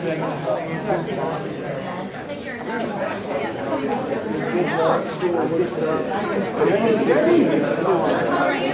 How are you?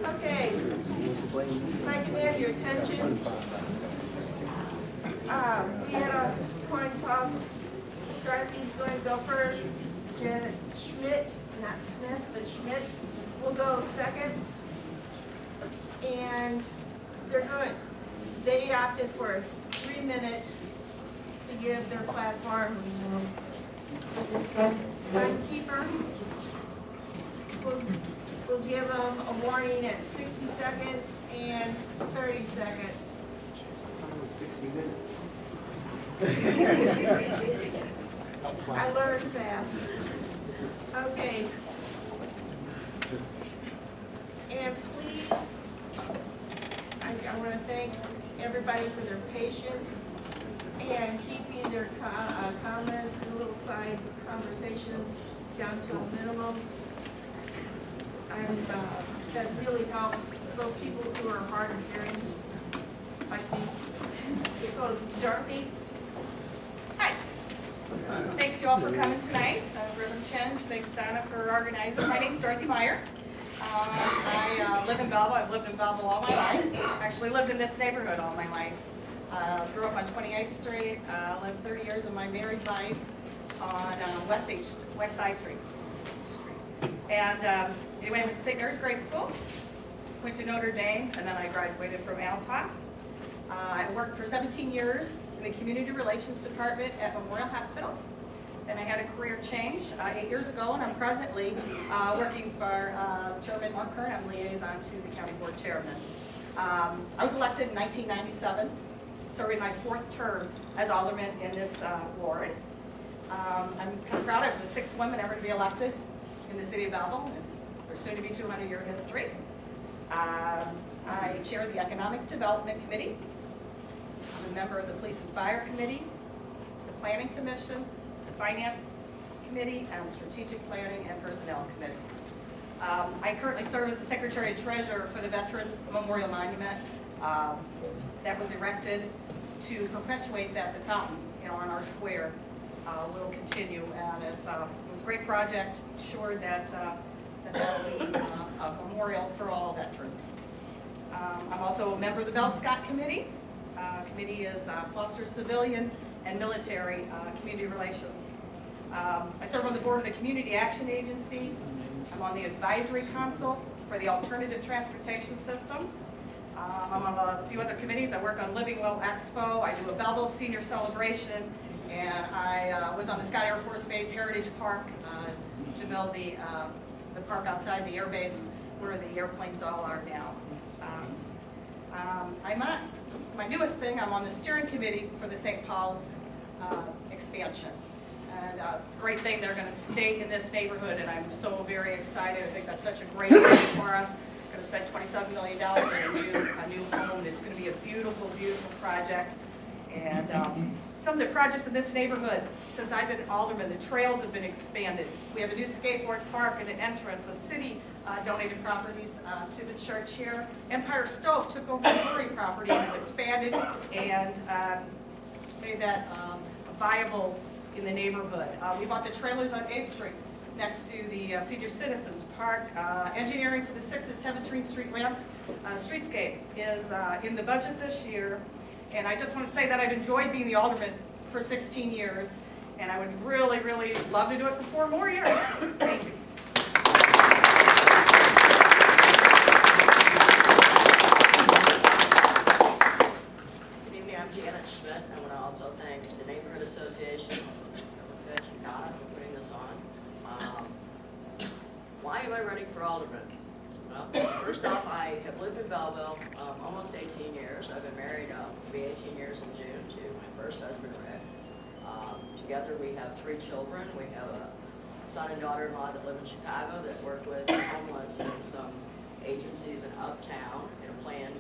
Okay, if I can have your attention. We had a coin toss. Dorothy's going to go first. Janet Schmidt, not Smith, but Schmidt, will go second. And they opted for a 3-minute to give their platform. Timekeeper will give them a warning at 60 seconds and 30 seconds. I learned fast. Okay. And please, I want to thank everybody for their patience and keeping their comments and little side conversations down to a minimum. And that really helps those people who are hard of hearing, like me. So, Dorothy. Hi. Thanks you all for coming tonight. Reverend Chen, thanks Donna for organizing. My name's Dorothy Meyer. I live in Belleville. I've lived in Belleville all my life. Actually lived in this neighborhood all my life. Grew up on 28th Street. Lived 30 years of my married life on West Side Street. And anyway, I went to St. Mary's Grade School, went to Notre Dame, and then I graduated from Altoff. I worked for 17 years in the Community Relations Department at Memorial Hospital. Then I had a career change 8 years ago, and I'm presently working for Chairman Mark Kern. I'm liaison to the County Board Chairman. I was elected in 1997, serving my 4th term as alderman in this ward. I'm kind of proud I was the 6th woman ever to be elected in the city of Belleville, and there's soon to be 200-year history. I chair the Economic Development Committee. I'm a member of the Police and Fire Committee, the Planning Commission, the Finance Committee, and Strategic Planning and Personnel Committee. I currently serve as the Secretary and Treasurer for the Veterans Memorial Monument that was erected to perpetuate that the fountain, on our square will continue, and it was a great project. Sure that that'll be a memorial for all veterans. I'm also a member of the Bell Scott Committee. Committee is Foster Civilian and Military Community Relations. I serve on the board of the Community Action Agency. I'm on the Advisory Council for the Alternative Transportation System. I'm on a few other committees. I work on Living Well Expo. I do a Belleville Senior Celebration, and I was on the Scott Air Force Base Heritage Park to build the park outside the air base where the airplanes all are now. My newest thing, I'm on the steering committee for the St. Paul's expansion. And it's a great thing they're going to stay in this neighborhood, and I'm so very excited. I think that's such a great thing for us. Going to spend $27 million in a new home. It's going to be a beautiful, beautiful project. And some of the projects in this neighborhood, since I've been alderman, the trails have been expanded. We have a new skateboard park and an entrance. The city donated properties to the church here. Empire Stove took over the brewery property and has expanded and made that viable in the neighborhood. We bought the trailers on 8th Street next to the Senior Citizens Park. Engineering for the 6th and 17th Street streetscape is in the budget this year. And I just want to say that I've enjoyed being the alderman for 16 years, and I would really, really love to do it for 4 more years. Thank you. I want to also thank the Neighborhood Association and Donna for putting this on. Why am I running for alderman? Well, first off, I have lived in Belleville almost 18 years. I've been married, it'll be 18 years in June, to my first husband, Rick. Together we have 3 children. We have a son and daughter-in-law that live in Chicago that work with the homeless and some agencies in Uptown in a planned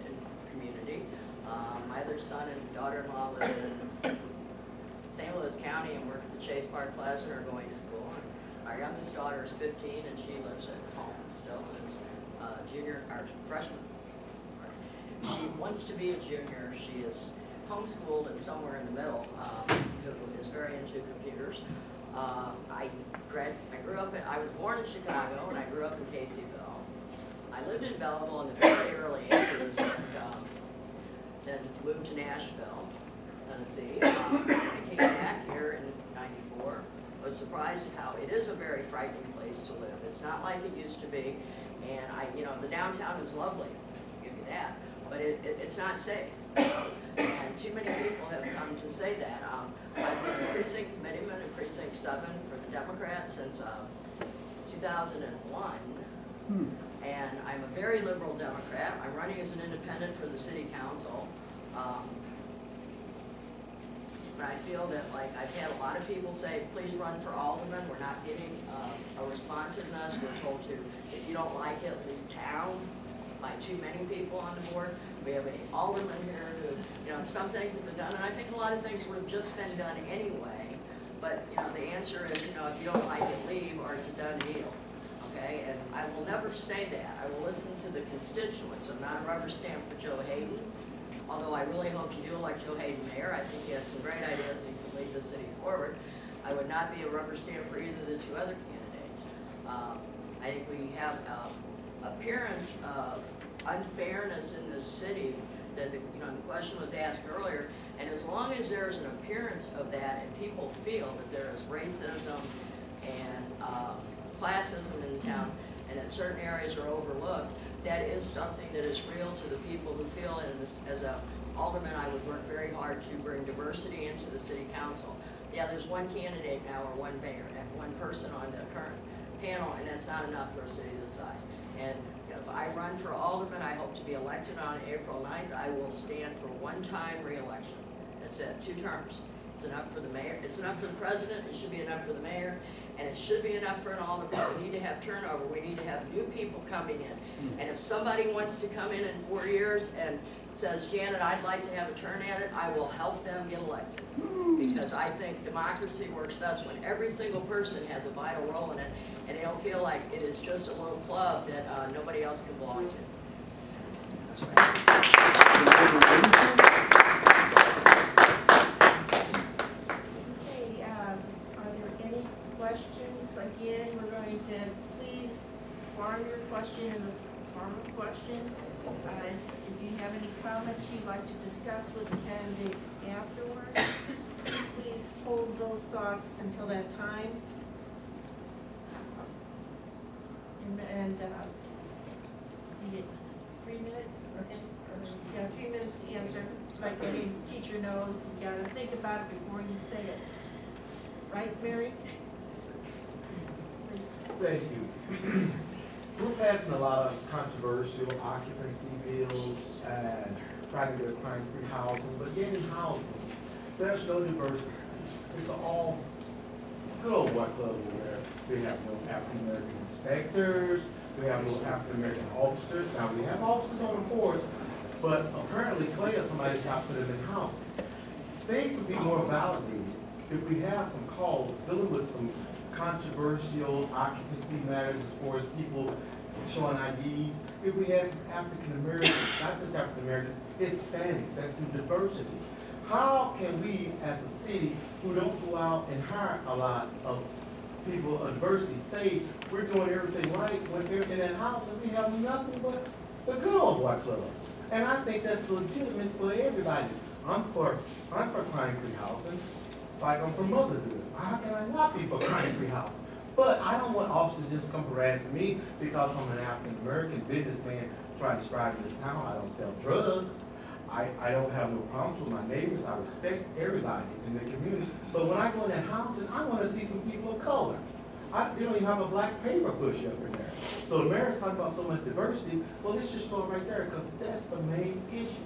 community. My other son and daughter-in-law live in St. Louis County and work at the Chase Park Plaza and are going to school. And our youngest daughter is 15 and she lives at home still and is junior or freshman. She wants to be a junior. She is homeschooled and somewhere in the middle who is very into computers. I was born in Chicago and I grew up in Caseyville. I lived in Belleville in the very early 80s and then moved to Nashville, Tennessee. I came back here in '94. I was surprised at how it is a very frightening place to live. It's not like it used to be, and the downtown is lovely, I'll give you that, but it's not safe. And too many people have come to say that. I've been a precinct committeeman in Precinct 7 for the Democrats since 2001. And I'm a very liberal Democrat. I'm running as an independent for the city council. And I feel that, like, I've had a lot of people say, please run for alderman. We're not getting a responsiveness. We're told to, if you don't like it, leave town by too many people on the board. We have an alderman here who, some things have been done, and I think a lot of things would have just been done anyway. But, the answer is, if you don't like it, leave, or it's a done deal. Okay, and I will never say that. I will listen to the constituents. I'm not a rubber stamp for Joe Hayden, although I really hope you do elect Joe Hayden mayor. I think he has some great ideas and can lead the city forward. I would not be a rubber stamp for either of the 2 other candidates. I think we have an appearance of unfairness in this city that the question was asked earlier, and as long as there's an appearance of that and people feel that there is racism and classism in town and that certain areas are overlooked, that is something that is real to the people who feel it. And as an alderman, I would work very hard to bring diversity into the city council. Yeah, there's 1 candidate now or 1 mayor and 1 person on the current panel, and that's not enough for a city this size. And if I run for alderman, I hope to be elected on April 9th. I will stand for 1-time re-election. That's it, 2 terms. It's enough for the mayor. It's enough for the president. It should be enough for the mayor. And it should be enough for an alderman. We need to have turnover. We need to have new people coming in. And if somebody wants to come in 4 years and says, Janet, I'd like to have a turn at it, I will help them get elected. Because I think democracy works best when every single person has a vital role in it, and they don't feel like it is just a little club that nobody else can belong to. That's right. Questions? Again, we're going to please farm your question in the form of question. If you have any comments you'd like to discuss with the candidate afterwards, please hold those thoughts until that time. And you get 3 minutes? Yeah, 3 minutes to answer. Like any teacher knows, you got to think about it before you say it. Right, Mary? Thank you. We're passing a lot of controversial occupancy bills and trying to get crime-free housing, but getting housing, there's no diversity. It's all good old white club over there. We have no African-American inspectors, we have no African-American officers. Now, we have officers on the force, but apparently Clay or somebody's got to put them in housing. Things would be more validated if we have some calls dealing with some controversial occupancy matters as far as people showing IDs. If we had some African Americans, not just African Americans, Hispanics, that's some diversity. How can we as a city who don't go out and hire a lot of people of diversity say we're doing everything right when they're in that house and we have nothing but the good old boy club. And I think that's legitimate for everybody. I'm for crime-free housing, like I'm for motherhood. How can I not be for crime-free housing? But I don't want officers to just come harassing me because I'm an African-American businessman trying to strive in this town. I don't sell drugs. I don't have no problems with my neighbors. I respect everybody in the community. But when I go in that house, and I want to see some people of color. They don't even have a black paper push up in there. So the mayor's talking about so much diversity. Well, let's just start right there because that's the main issue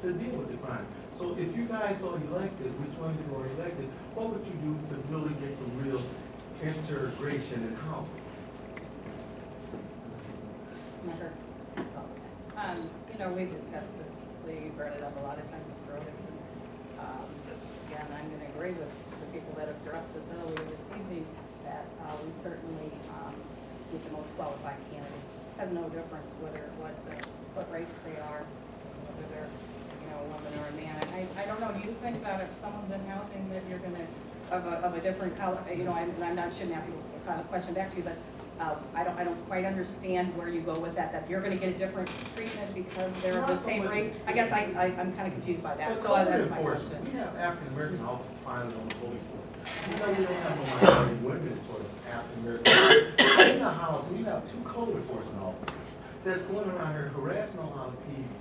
to deal with the crime. So if you guys are elected, which one of you are elected, what would you do to really get the real integration in housing? You know, we've discussed this, we brought it up a lot of times, Mr. Oderson. Again, I'm going to agree with the people that have addressed this earlier this evening, that we certainly get the most qualified candidate. It has no difference whether what race they are, whether they're a woman or a man. I don't know. Do you think that if someone's in housing that you're going to of a different color? I'm not shouldn't ask you a kind of question back to you, but I don't quite understand where you go with that. That you're going to get a different treatment because they're of the same race. I guess I'm kind of confused by that. So that's my question. We have African American officers finally on the police force. You know, we don't have no minority women for African American. In the house, we have 2 code enforcement officers that's going around here harassing a lot of people,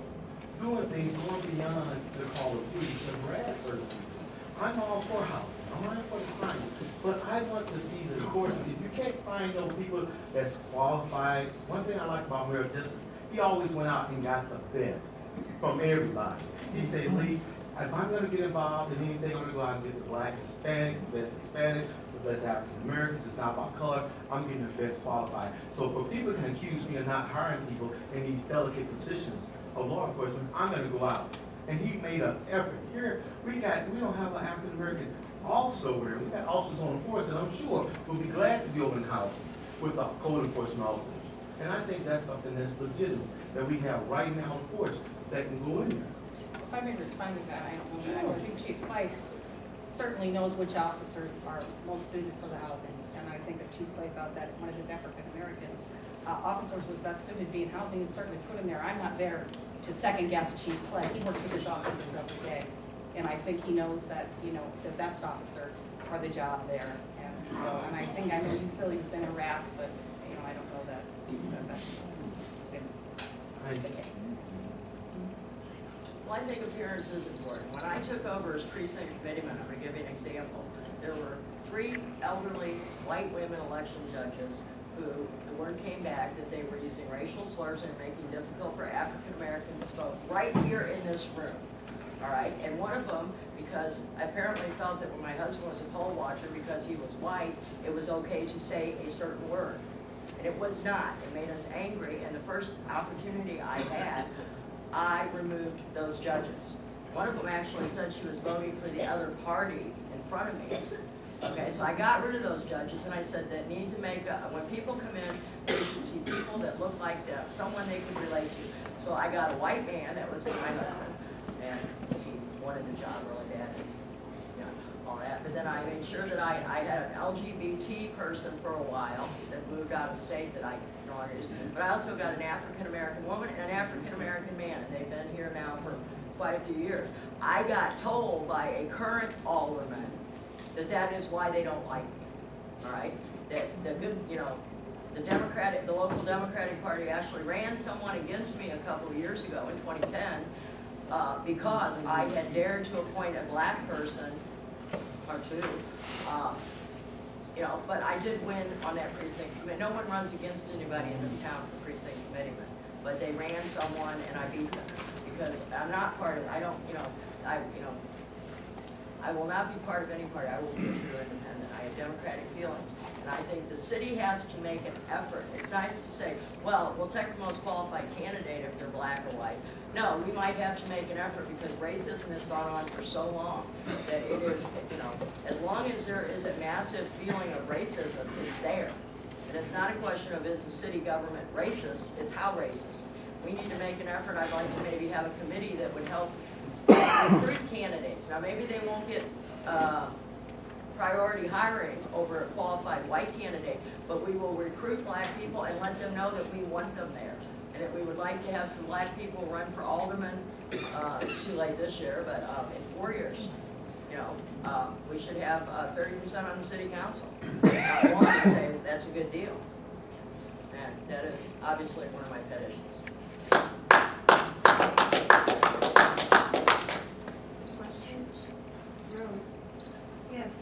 doing things going beyond the call of duty to harass certain people. I'm all for housing. I'm all for the crime. But I want to see the court. If you can't find those people that's qualified, one thing I like about Mayor Justice, he always went out and got the best from everybody. He said, Lee, if I'm going to get involved in anything, I'm going to go out and get the black, Hispanic, the best Hispanic, the best African Americans. It's not about color. I'm getting the best qualified. So for people can accuse me of not hiring people in these delicate positions of law enforcement, I'm going to go out. And he made an effort. Here, we don't have an African American officer over here. We got officers on the force, and I'm sure we'll be glad to be over in the house with our code enforcement officers. And I think that's something that's legitimate that we have right now in force that can go in there. If I may respond to that, I don't know. I think Chief Clay certainly knows which officers are most suited for the housing. And I think that Chief Clay thought that one of his African-American officers was best suited to be in housing and certainly put him there. I'm not there to second guess Chief Clay. He works with his officers every day. And I think he knows that, the best officer for the job there. And so, and I know you feel you've been harassed, but, I don't know that that's been the case. Well, I think appearance is important. When I took over as precinct committeeman, I'm going to give you an example. There were 3 elderly white women election judges who, the word came back that they were using racial slurs and making it difficult for African Americans to vote right here in this room. All right, and one of them, because I apparently felt that when my husband was a poll watcher, because he was white, it was okay to say a certain word. And it was not. It made us angry, and the first opportunity I had, I removed those judges. One of them actually said she was voting for the other party in front of me. Okay, so I got rid of those judges, and I said that need to make when people come in, they should see people that look like them, someone they can relate to. So I got a white man, that was my husband, and he wanted the job really bad, and all that. But then I made sure that I had an LGBT person for a while that moved out of state that I could no longer use. But I also got an African-American woman and an African-American man, and they've been here now for quite a few years. I got told by a current alderman that is why they don't like me, all right? That the good, the local Democratic Party actually ran someone against me a couple of years ago in 2010 because I had dared to appoint a black person or 2, but I did win on that precinct committee. No one runs against anybody in this town for precinct committeeman, but they ran someone and I beat them because I'm not part of it. I will not be part of any party. I will be true independent. I have democratic feelings. And I think the city has to make an effort. It's nice to say, well, we'll take the most qualified candidate if they're black or white. No, we might have to make an effort because racism has gone on for so long that it is, as long as there is a massive feeling of racism, it's there. And it's not a question of is the city government racist, it's how racist. We need to make an effort. I'd like to maybe have a committee that would help recruit candidates. Now maybe they won't get priority hiring over a qualified white candidate, but we will recruit black people and let them know that we want them there. And that we would like to have some black people run for alderman. It's too late this year, but in 4 years, you know, we should have 30% on the city council. I want to say that's a good deal. And that is obviously one of my pet issues. Questions? Rose? Yes.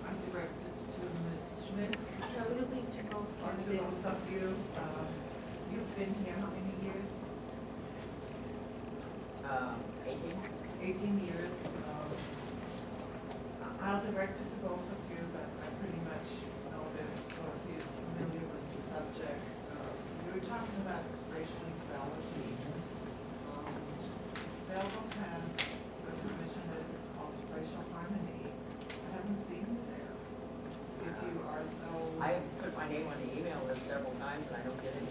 I'm directed to Ms. Schmidt, No, it'll be to both or to candidates. both of you. You've been here how many years? 18? 18 years. I'll direct it to both of you, but I pretty much know that Dorothy is familiar with the subject. You were talking about racial equality. Belleville has a commission that is called Racial Harmony. I haven't seen you there. If you are so... I have put my name on the email list several times and I don't get it.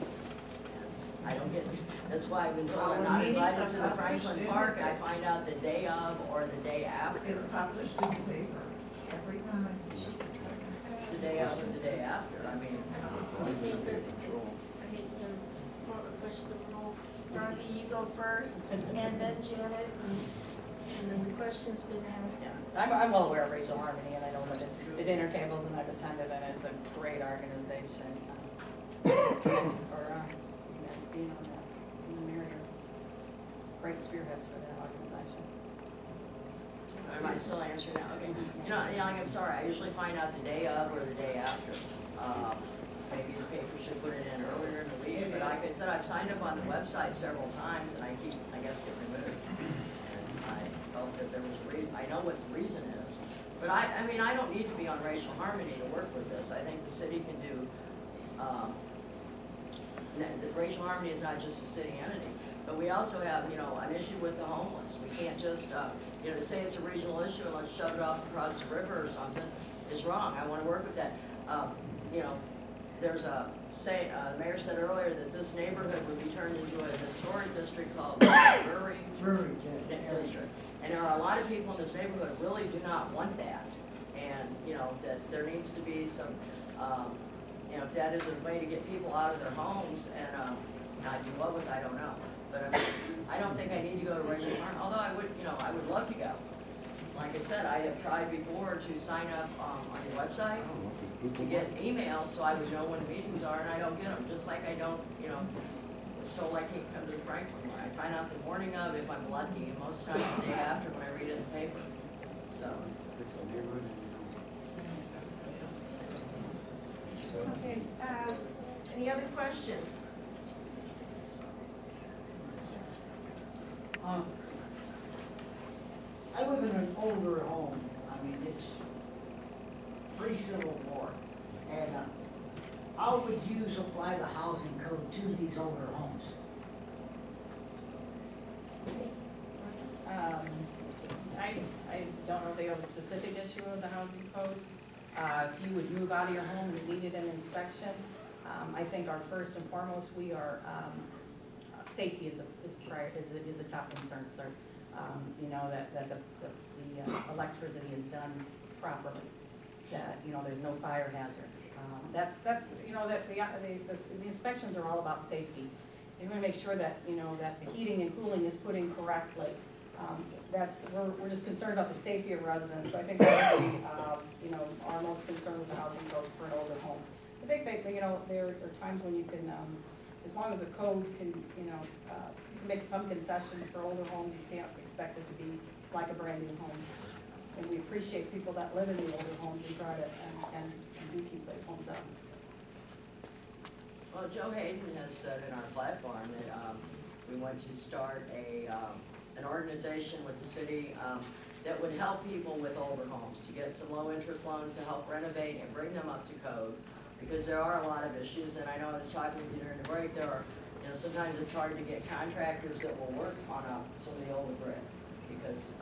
I don't get it. That's why I've been told I'm not invited to the Franklin Park. I find out the day of or the day after. It's published in the paper every time. It's the day of or the day after. I mean, Excuse me, but I hate to push the rules. Darby, you go first, and then Janet, and then the question's been asked. Yeah, I'm well aware of Racial Harmony, and I know that the dinner tables, and I've attended, and it's a great organization. Thank you for you guys being on that, in the Marriott. Great spearheads for that organization. am I still answering now? Okay. You know, I'm sorry. I usually find out the day of or the day after. Maybe the paper should put it in earlier in the week, but like I said, I've signed up on the website several times and I guess, get removed. And I felt that there was a reason, I know what the reason is. But I mean, I don't need to be on Racial Harmony to work with this. I think the city can do, the Racial Harmony is not just a city entity, but we also have, you know, an issue with the homeless. We can't just, you know, say it's a regional issue and let's shove it off across the river or something is wrong. I want to work with that. You know, there's the mayor said earlier that this neighborhood would be turned into a historic district called Brewery District. And there are a lot of people in this neighborhood who really do not want that. And, you know, that there needs to be some, you know, if that is a way to get people out of their homes and not do what with, I don't know. But I mean, I don't think I need to go to Racial Harmony, although I would, you know, I would love to go. Like I said, I have tried before to sign up on your website to get emails so I would know when meetings are, and I don't get them. Just like I don't, you know, was told I can't come to the Franklin one. I find out the morning of if I'm lucky, and most times the day after when I read it in the paper. So. Okay, any other questions? I live in an older home. I mean, it's pre-Civil War. And how would you apply the housing code to these older homes? I don't know if they have a specific issue of the housing code. If you would move out of your home and needed an inspection, I think our first and foremost, we are, safety is a top concern, sir. You know, that the electricity is done properly, that, you know, there's no fire hazards. That's, you know, that the inspections are all about safety. You want to make sure that, you know, that the heating and cooling is put in correctly. We're just concerned about the safety of residents. So I think that would be, you know, our most concern with the housing codes for an older home. I think that, you know, there are times when you can, as long as the code can, you know, you can make some concessions for older homes. You can't expect it to be like a brand new home. And we appreciate people that live in the older homes and try to, and do keep those homes up. Well, Joe Hayden has said in our platform that we want to start an organization with the city that would help people with older homes to get some low interest loans to help renovate and bring them up to code, because there are a lot of issues. And I know I was talking with you during the break, there are, you know, sometimes it's hard to get contractors that will work on some of the older brick, because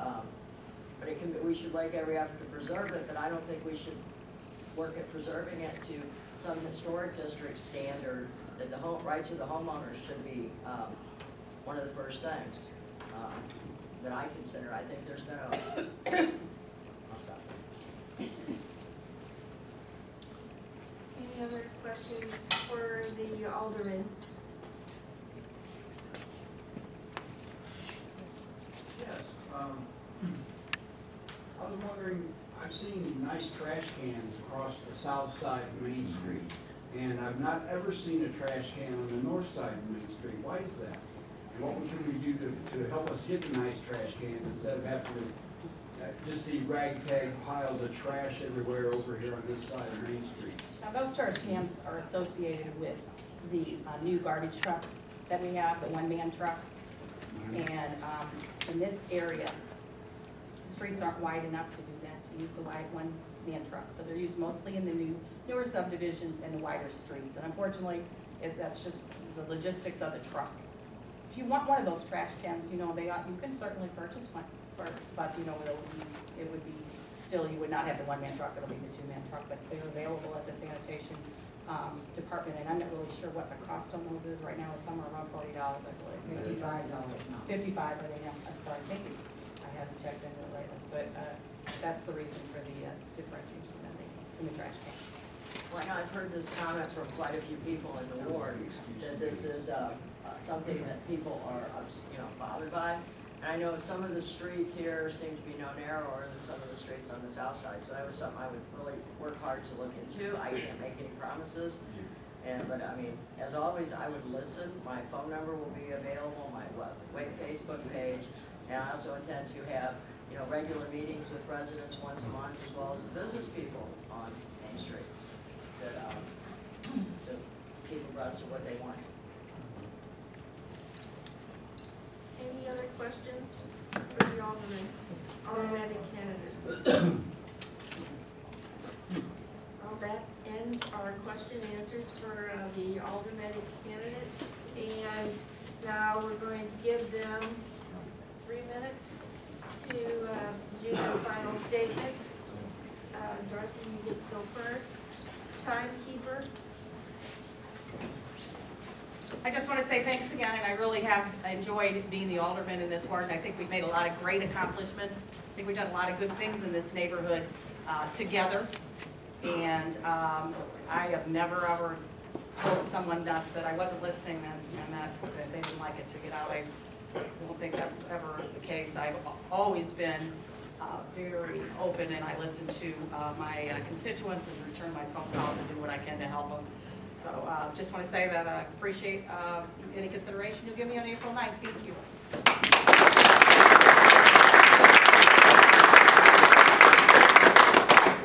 but it can be, we should make every effort to preserve it, but I don't think we should work at preserving it to some historic district standard that the rights of the homeowners should be one of the first things that I consider. I think there's been I'll stop. Any other questions for the alderman? Yes, I was wondering, I've seen nice trash cans across the south side of Main Street, and I've not ever seen a trash can on the north side of Main Street. Why is that? And what can we do to help us get the nice trash cans instead of having to just see ragtag piles of trash everywhere over here on this side of Main Street? Now, those trash cans are associated with the new garbage trucks that we have, the one-man trucks. And in this area, the streets aren't wide enough to do that, to use the wide one-man truck. So they're used mostly in the newer subdivisions and the wider streets. And unfortunately, that's just the logistics of the truck. If you want one of those trash cans, you know, you can certainly purchase one, but you know, it would be still, you would not have the one-man truck, it'll be the two-man truck, but they're available at the sanitation department, and I'm not really sure what the cost on those is right now. It's somewhere around $40, I believe. $55 now. 55 are they now? I'm sorry, thank you. I haven't checked into it lately, but that's the reason for the differentiation in the trash can. Well, I've heard this comment from quite a few people in the ward, that this is something that people are, bothered by. And I know some of the streets here seem to be no narrower than some of the streets on the south side, so that was something I would really work hard to look into. I can't make any promises, but I mean, as always, I would listen. My phone number will be available on my Facebook page, and I also intend to have, regular meetings with residents once a month, as well as the business people on Main Street, to keep abreast of what they want. Any other questions for the aldermanic candidates? Well, that ends our question and answers for the aldermanic candidates. And now we're going to give them 3 minutes to do their final statements. Dorothy, you get to go first. Timekeeper. I just want to say thanks again, and I really have enjoyed being the alderman in this ward, and I think we've made a lot of great accomplishments. I think we've done a lot of good things in this neighborhood together, and I have never ever told someone that I wasn't listening and that they didn't like it to get out. I don't think that's ever the case. I've always been very open, and I listen to my constituents and return my phone calls and do what I can to help them. So just want to say that I appreciate any consideration you'll give me on April 9th. Thank you.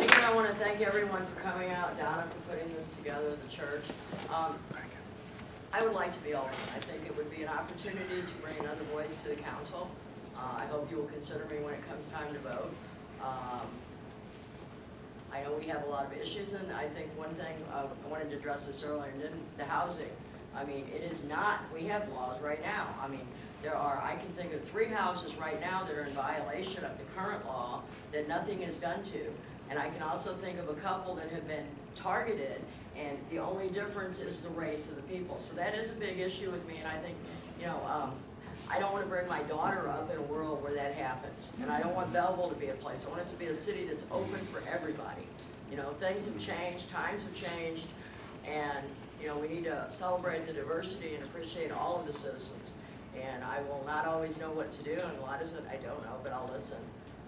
Again, I want to thank everyone for coming out, Donna for putting this together, the church. I would like to be alderman. I think it would be an opportunity to bring another voice to the council. I hope you will consider me when it comes time to vote. I know we have a lot of issues, and I think one thing, I wanted to address this earlier, and then the housing. I mean, it is not, we have laws right now. I mean, I can think of 3 houses right now that are in violation of the current law that nothing is done to. And I can also think of a couple that have been targeted, and the only difference is the race of the people. So that is a big issue with me, and I think, I don't want to bring my daughter up in a world where that happens. And I don't want Belleville to be a place. I want it to be a city that's open for everybody. Things have changed, times have changed, and, we need to celebrate the diversity and appreciate all of the citizens. And I will not always know what to do, and a lot of it I don't know, but I'll listen,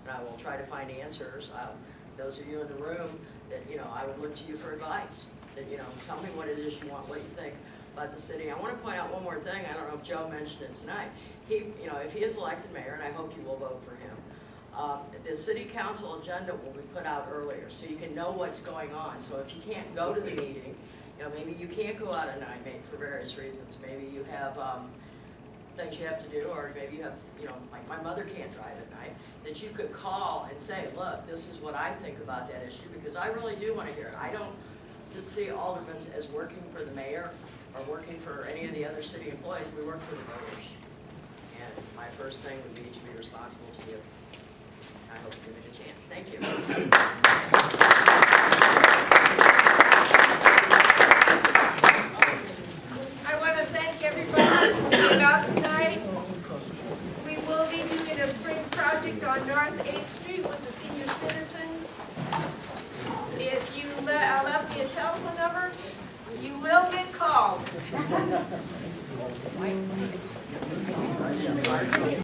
and I will try to find answers. Those of you in the room that, I would look to you for advice. That, tell me what it is you want, what you think about the city. I want to point out one more thing. I don't know if Joe mentioned it tonight. If he is elected mayor, and I hope you will vote for him, the city council agenda will be put out earlier, so you can know what's going on. So if you can't go to the meeting, maybe you can't go out at night, maybe for various reasons. Maybe you have things you have to do, or maybe you have, like my mother can't drive at night, that you could call and say, look, this is what I think about that issue, because I really do want to hear it. I don't see aldermen as working for the mayor or working for any of the other city employees. We work for the voters. And my first thing would be to be responsible to you. I hope you give me a chance. Thank you. I want to thank everybody who came out tonight. We will be doing a spring project on North 8th Street with the senior citizens.